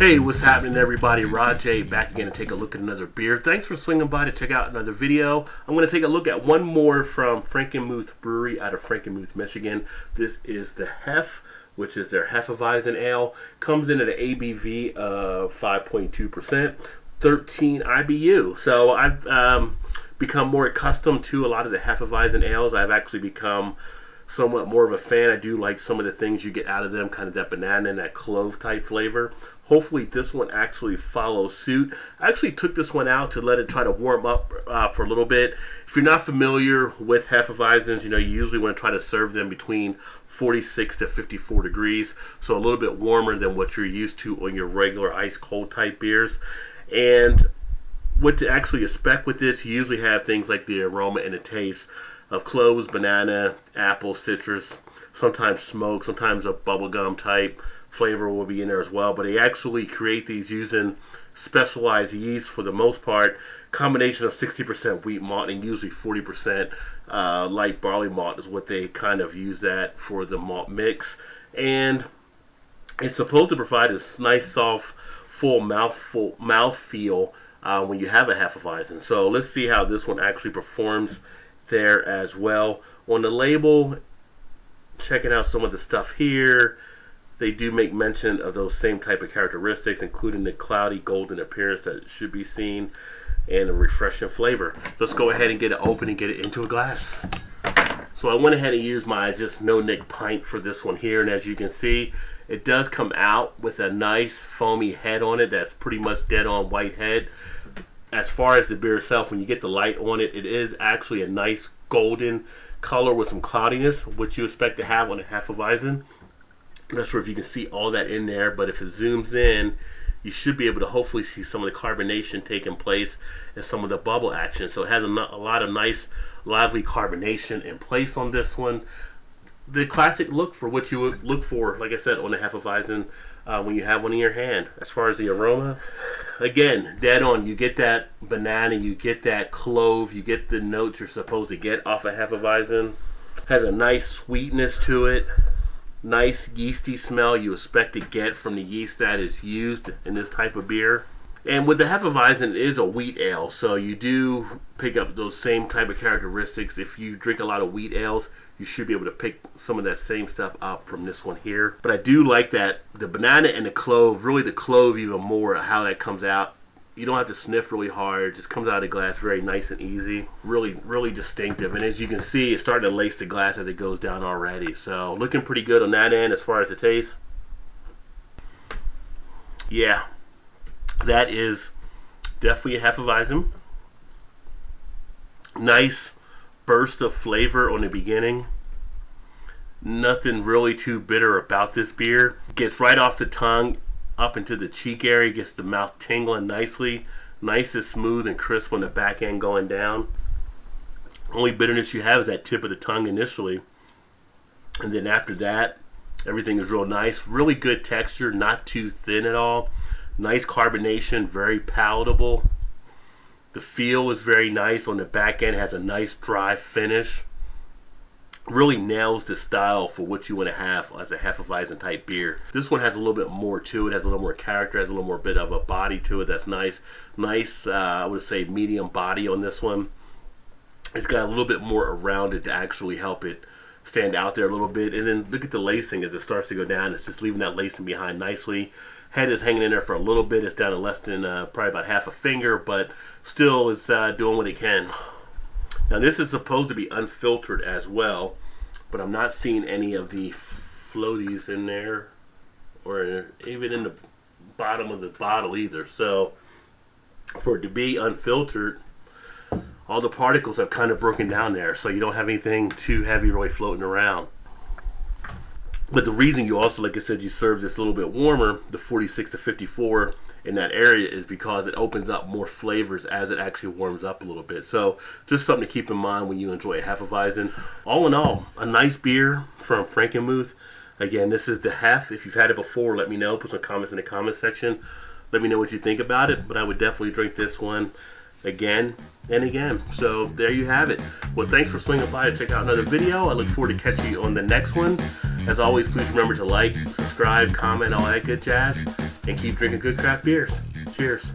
Hey, what's happening everybody? Rod J back again to take a look at another beer. Thanks for swinging by to check out another video. I'm going to take a look at one more from Frankenmuth Brewery out of Frankenmuth, Michigan. This is the Hef, which is their Hefeweizen Ale. Comes in at an ABV of 5.2%, 13 IBU. So I've become more accustomed to a lot of the Hefeweizen ales. I've actually become somewhat more of a fan. I do like some of the things you get out of them, kind of that banana and that clove type flavor. Hopefully this one actually follows suit. I actually took this one out to let it try to warm up for a little bit. If you're not familiar with Hefeweizens, you usually want to try to serve them between 46 to 54 degrees, so a little bit warmer than what you're used to on your regular ice cold type beers. And what to actually expect with this, you usually have things like the aroma and the taste of cloves, banana, apple, citrus, sometimes smoke, sometimes a bubblegum type flavor will be in there as well. But they actually create these using specialized yeast for the most part. Combination of 60% wheat malt and usually 40% light barley malt is what they kind of use that for the malt mix. And it's supposed to provide this nice, soft, full mouthfeel when you have a Hefeweizen. So let's see how this one actually performs there as well. On the label, checking out some of the stuff here, they do make mention of those same type of characteristics, including the cloudy golden appearance that should be seen and a refreshing flavor. Let's go ahead and get it open and get it into a glass. So I went ahead and used my just no-nick pint for this one here, and as you can see, it does come out with a nice foamy head on it that's pretty much dead on white head. As far as the beer itself, when you get the light on it, it is actually a nice golden color with some cloudiness, which you expect to have on a Hefeweizen. I'm not sure if you can see all that in there, but if it zooms in, you should be able to hopefully see some of the carbonation taking place and some of the bubble action. So it has a lot of nice, lively carbonation in place on this one. The classic look for what you would look for, like I said, on a Hefeweizen when you have one in your hand. As far as the aroma, again, dead on. You get that banana, you get that clove, you get the notes you're supposed to get off a Hefeweizen. Has a nice sweetness to it. Nice yeasty smell you expect to get from the yeast that is used in this type of beer. And with the Hefeweizen, it is a wheat ale, so you do pick up those same type of characteristics. If you drink a lot of wheat ales, you should be able to pick some of that same stuff up from this one here. But I do like that the banana and the clove, really the clove even more, how that comes out. You don't have to sniff really hard. It just comes out of the glass very nice and easy. Really, really distinctive. And as you can see, it's starting to lace the glass as it goes down already. So looking pretty good on that end as far as the taste. Yeah, that is definitely a Hefeweizen. Nice burst of flavor on the beginning. Nothing really too bitter about this beer. Gets right off the tongue, up into the cheek area, gets the mouth tingling nicely. Nice and smooth and crisp on the back end going down. Only bitterness you have is that tip of the tongue initially. And then after that, everything is real nice. Really good texture, not too thin at all. Nice carbonation, very palatable. The feel is very nice on the back end, has a nice dry finish. Really nails the style for what you want to have as a Hefeweizen type beer. This one has a little bit more to it, has a little more character, has a little more bit of a body to it. That's nice. Nice, I would say medium body on this one. It's got a little bit more around it to actually help it stand out there a little bit. And then look at the lacing as it starts to go down. It's just leaving that lacing behind nicely. Head is hanging in there for a little bit. It's down to less than probably about half a finger, but still is doing what it can. Now this is supposed to be unfiltered as well, but I'm not seeing any of the floaties in there or even in the bottom of the bottle either. So for it to be unfiltered, all the particles have kind of broken down there, so you don't have anything too heavy really floating around. But the reason you also, like I said, you serve this a little bit warmer, the 46 to 54 in that area, is because it opens up more flavors as it actually warms up a little bit. So just something to keep in mind when you enjoy a Hefeweizen. All in all, a nice beer from Frankenmuth. Again, this is the Hef. If you've had it before, let me know. Put some comments in the comment section. Let me know what you think about it. But I would definitely drink this one again and again. So there you have it. Well, thanks for swinging by to check out another video. I look forward to catching you on the next one. As always, please remember to like, subscribe, comment, all that good jazz, and keep drinking good craft beers. Cheers.